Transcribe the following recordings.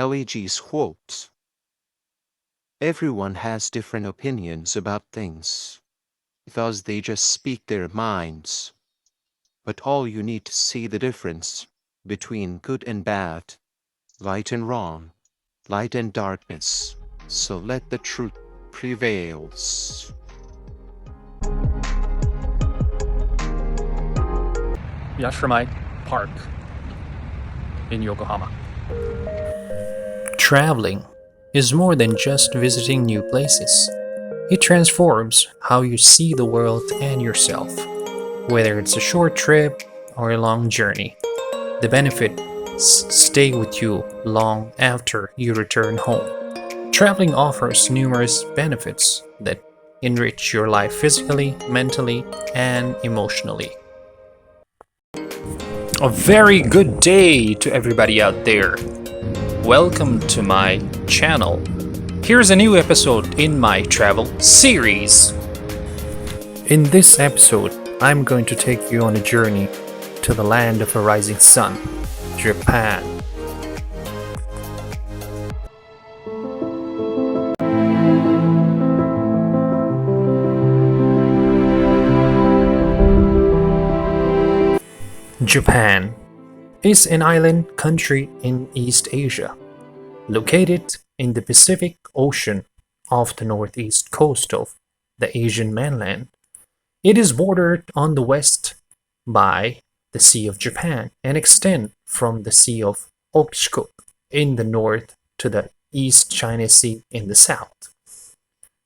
LEG's quote. Everyone has different opinions about things, thus they just speak their minds. But all you need to see the difference between good and bad, right and wrong, light and darkness. So let the truth prevails. Yashramite Park in Yokohama. Traveling is more than just visiting new places. It transforms how you see the world and yourself. Whether it's a short trip or a long journey, the benefits stay with you long after you return home. Traveling offers numerous benefits that enrich your life physically, mentally, and emotionally. A very good day to everybody out there. Welcome to my channel. Here's a new episode in my travel series. In this episode, I'm going to take you on a journey to the land of a rising sun, Japan. Japan is an island country in East Asia, located in the Pacific Ocean off the northeast coast of the Asian mainland. It is bordered on the west by the Sea of Japan and extends from the Sea of Okhotsk in the north to the East China Sea in the south.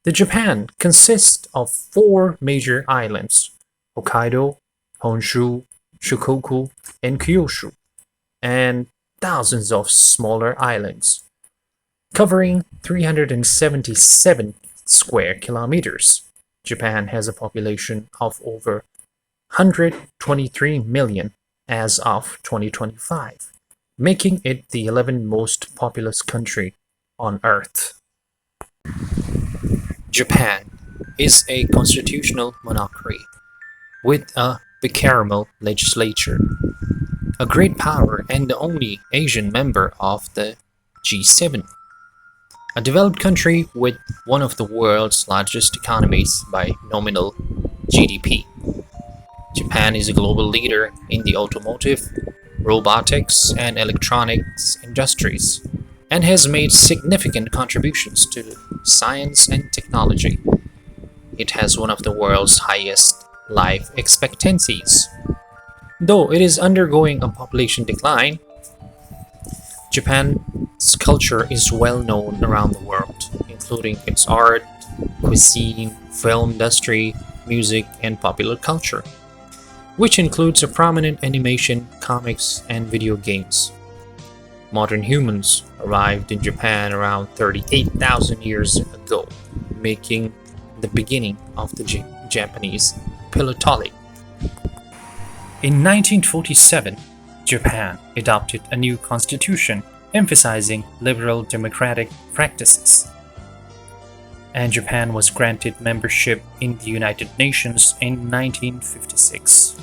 The Japan consists of 4 major islands: Hokkaido, Honshu, Shikoku, and Kyushu, and thousands of smaller islands, covering 377 square kilometers. Japan has a population of over 123 million as of 2025, making it the 11th most populous country on Earth. Japan is a constitutional monarchy with a bicameral legislature, a great power and the only Asian member of the G7, a developed country with one of the world's largest economies by nominal GDP. Japan is a global leader in the automotive, robotics, and electronics industries, and has made significant contributions to science and technology. It has one of the world's highest life expectancies. Though it is undergoing a population decline, Japan's culture is well known around the world, including its art, cuisine, film industry, music, and popular culture, which includes a prominent animation, comics, and video games. Modern humans arrived in Japan around 38,000 years ago, making the beginning of the Japanese Paleolithic. In 1947, Japan adopted a new constitution emphasizing liberal democratic practices, and Japan was granted membership in the United Nations in 1956.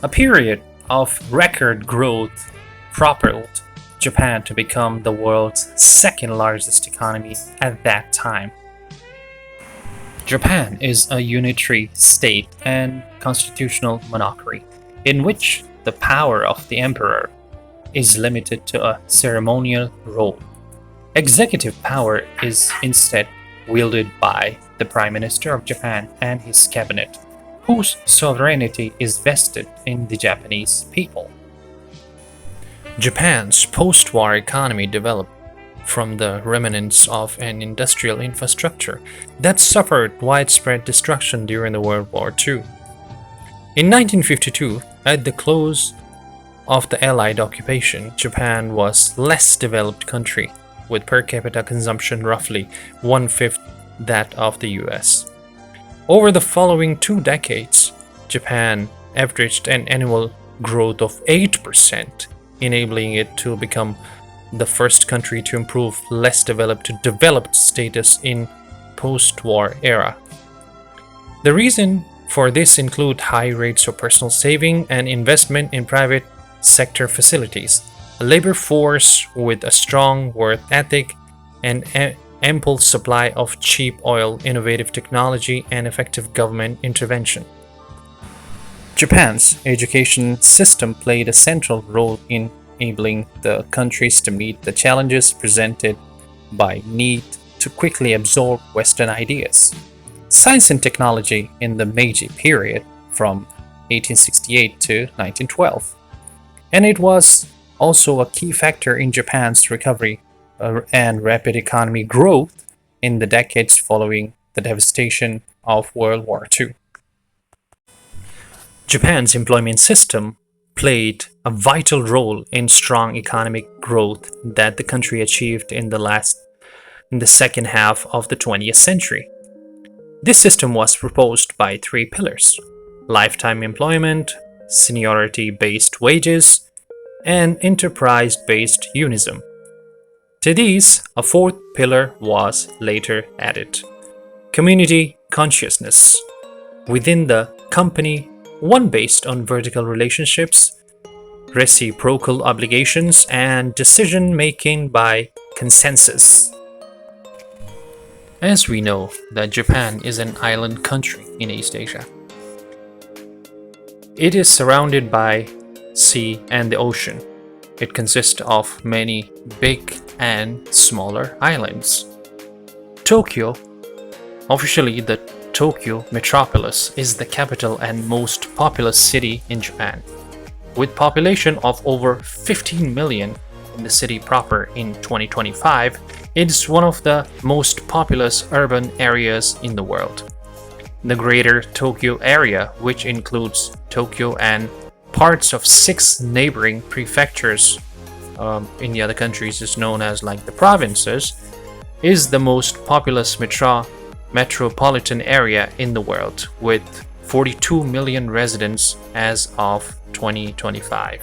A period of record growth propelled Japan to become the world's second largest economy at that time. Japan is a unitary state and constitutional monarchy, in which the power of the emperor is limited to a ceremonial role. Executive power is instead wielded by the Prime Minister of Japan and his cabinet, whose sovereignty is vested in the Japanese people. Japan's post-war economy developed from the remnants of an industrial infrastructure that suffered widespread destruction during the World War II. In 1952, at the close of the Allied occupation, Japan was a less developed country, with per capita consumption roughly 1/5 that of the US. Over the following 2 decades, Japan averaged an annual growth of 8%, enabling it to become the first country to improve less developed to developed status in post-war era. The reason for this include high rates of personal saving and investment in private sector facilities, a labor force with a strong work ethic, and ample supply of cheap oil, innovative technology, and effective government intervention. Japan's education system played a central role in enabling the countries to meet the challenges presented by need to quickly absorb Western ideas. Science and technology in the Meiji period from 1868 to 1912. And it was also a key factor in Japan's recovery and rapid economy growth in the decades following the devastation of World War II. Japan's employment system played a vital role in strong economic growth that the country achieved in the second half of the 20th century. This system was proposed by three pillars: lifetime employment, seniority based wages, and enterprise based unism. To these, a fourth pillar was later added: community consciousness. Within the company, one based on vertical relationships, reciprocal obligations, and decision making by consensus. As we know that Japan is an island country in East Asia. It is surrounded by sea and the ocean. It consists of many big and smaller islands. Tokyo, officially the Tokyo metropolis, is the capital and most populous city in Japan. With population of over 15 million in the city proper in 2025, it is one of the most populous urban areas in the world. The Greater Tokyo area, which includes Tokyo and parts of 6 neighboring prefectures in the other countries, is known as like the provinces, is the most populous metropolitan area in the world, with 42 million residents as of 2025.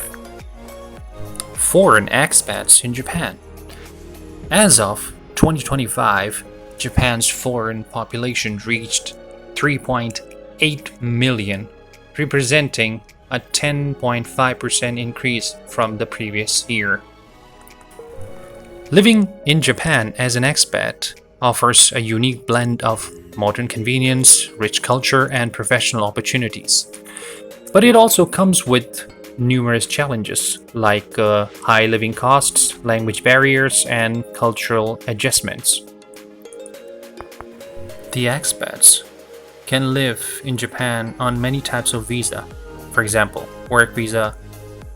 Foreign expats in Japan. As of 2025, Japan's foreign population reached 3.8 million, representing a 10.5% increase from the previous year. Living in Japan as an expat offers a unique blend of modern convenience, rich culture, and professional opportunities. But it also comes with numerous challenges like high living costs, language barriers, and cultural adjustments. The expats can live in Japan on many types of visa. For example, work visa,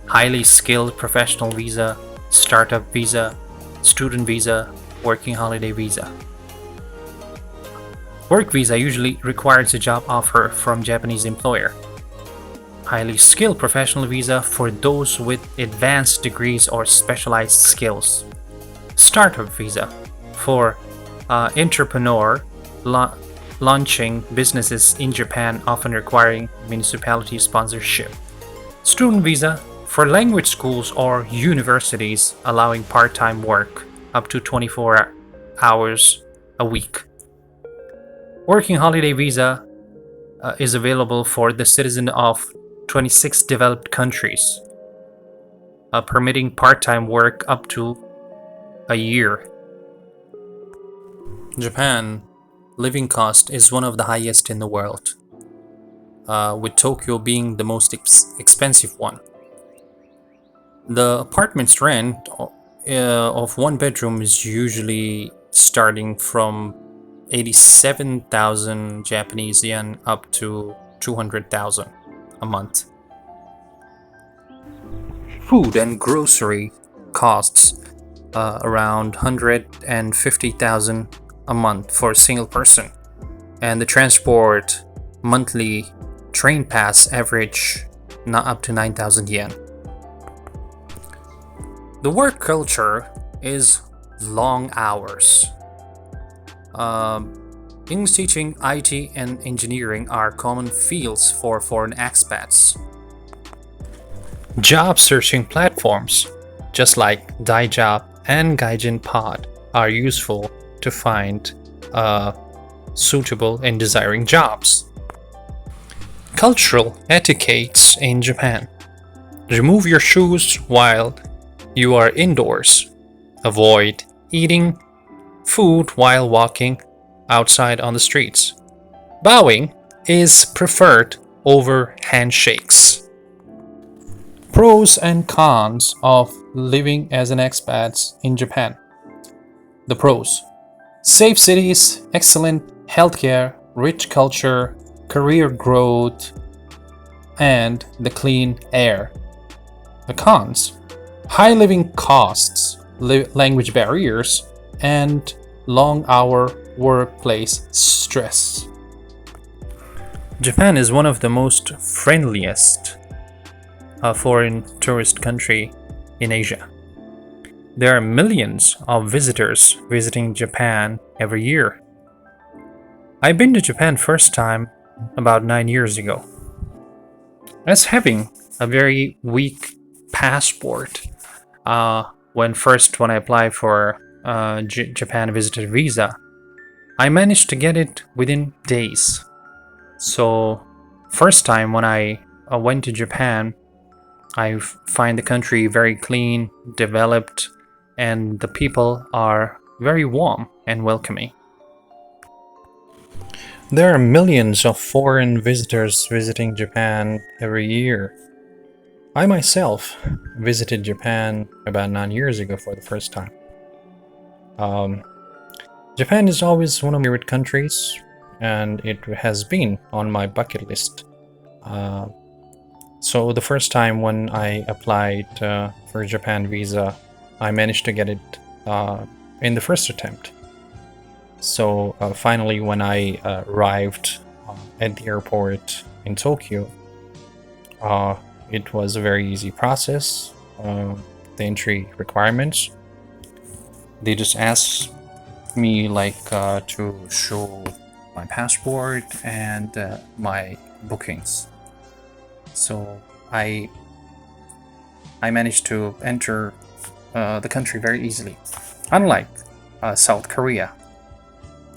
highly skilled professional visa, startup visa, student visa, working holiday visa. Work visa usually requires a job offer from Japanese employer. Highly skilled professional visa for those with advanced degrees or specialized skills. Startup visa for entrepreneur launching businesses in Japan, often requiring municipality sponsorship. Student visa for language schools or universities, allowing part-time work up to 24 hours a week. Working holiday visa is available for the citizen of 26 developed countries, permitting part-time work up to a year. Japan living cost is one of the highest in the world, with Tokyo being the most expensive one. The apartment's rent of one bedroom is usually starting from 87,000 Japanese yen up to 200,000 a month. Food and grocery costs around 150,000 a month for a single person, and the transport monthly train pass average not up to 9,000 yen. The work culture is long hours. English teaching, IT, and engineering are common fields for foreign expats. Job searching platforms, just like Daijob and Gaijin Pod, are useful to find suitable and desiring jobs. Cultural etiquettes in Japan. Remove your shoes while You are indoors. Avoid eating food while walking outside on the streets. Bowing is preferred over handshakes. Pros and cons of living as an expat in Japan. The pros: safe cities, excellent healthcare, rich culture, career growth, and the clean air. The cons: high living costs, language barriers, and long hour workplace stress. Japan is one of the most friendliest foreign tourist country in Asia. There are millions of visitors visiting Japan every year. I've been to Japan first time about 9 years ago. As having a very weak passport, when I applied for Japan visitor visa, I managed to get it within days. So first time when I went to Japan, I find the country very clean, developed, and the people are very warm and welcoming. There are millions of foreign visitors visiting Japan every year. I myself visited Japan about 9 years ago for the first time. Japan is always one of my favorite countries, and it has been on my bucket list. So the first time when I applied for Japan visa, I managed to get it in the first attempt. So finally, when I arrived at the airport in Tokyo, it was a very easy process. The entry requirements, they just asked me to show my passport and my bookings. So I managed to enter the country very easily, unlike South Korea,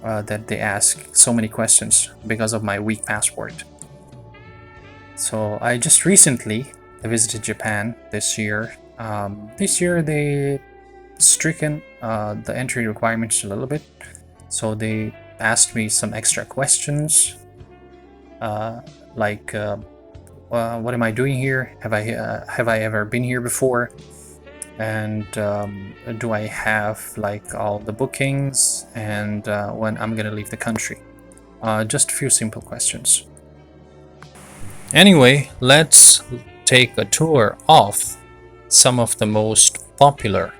that they ask so many questions because of my weak passport. So I just recently visited Japan this year. This year they stricken the entry requirements a little bit, so they asked me some extra questions, what am I doing here? Have I ever been here before? And do I have all the bookings, and when I'm gonna leave the country? Just a few simple questions. Anyway, let's take a tour of some of the most popular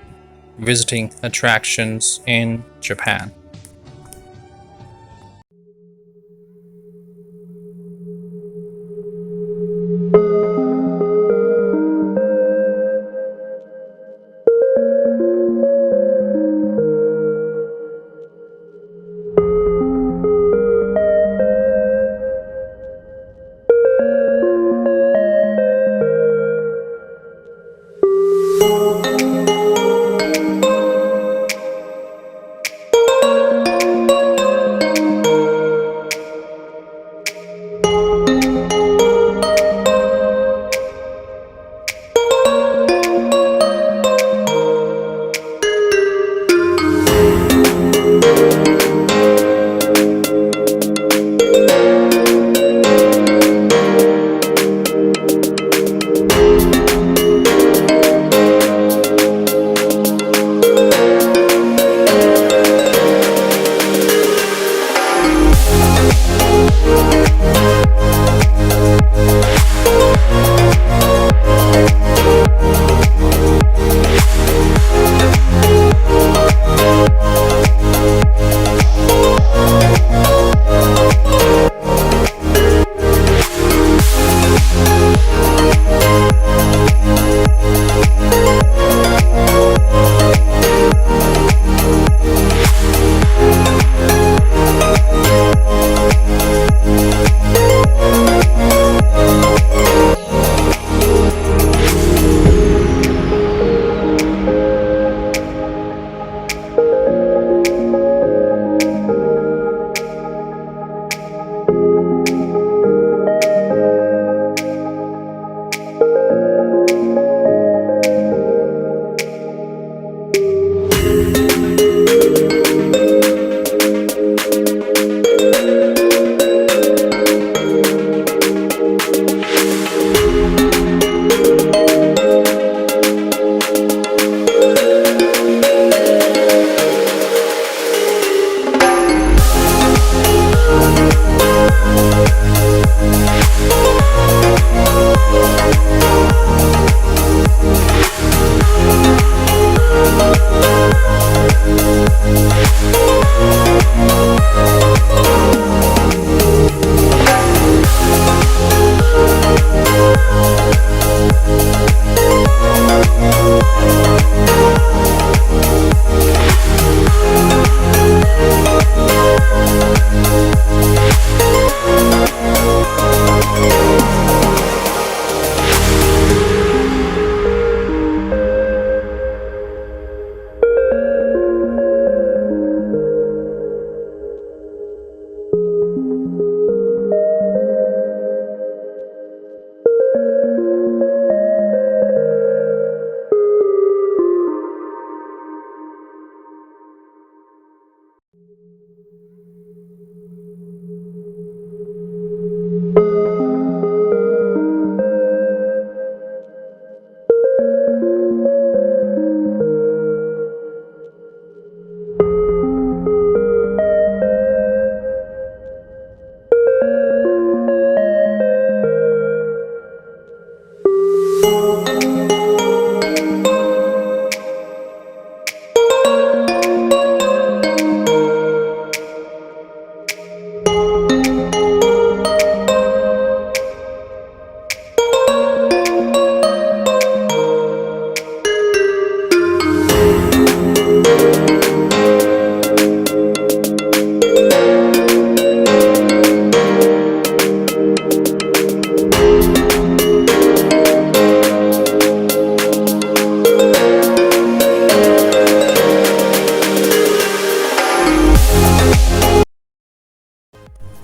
visiting attractions in Japan.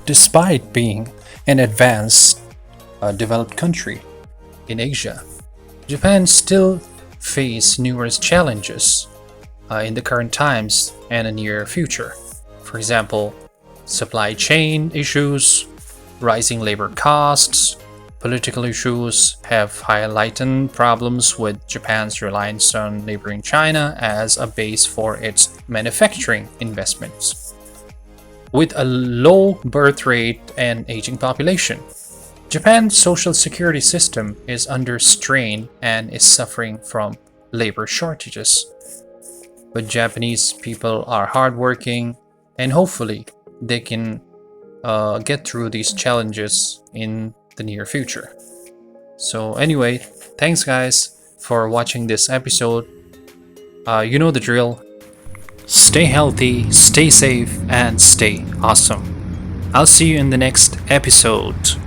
despite being an advanced, developed country in Asia, Japan still faces numerous challenges in the current times and the near future. For example, supply chain issues, rising labor costs, political issues have highlighted problems with Japan's reliance on neighboring China as a base for its manufacturing investments. With a low birth rate and aging population, Japan's social security system is under strain and is suffering from labor shortages. But Japanese people are hardworking, and hopefully they can get through these challenges in the near future. So anyway, thanks guys for watching this episode. You know the drill. Stay healthy, stay safe, and stay awesome. I'll see you in the next episode.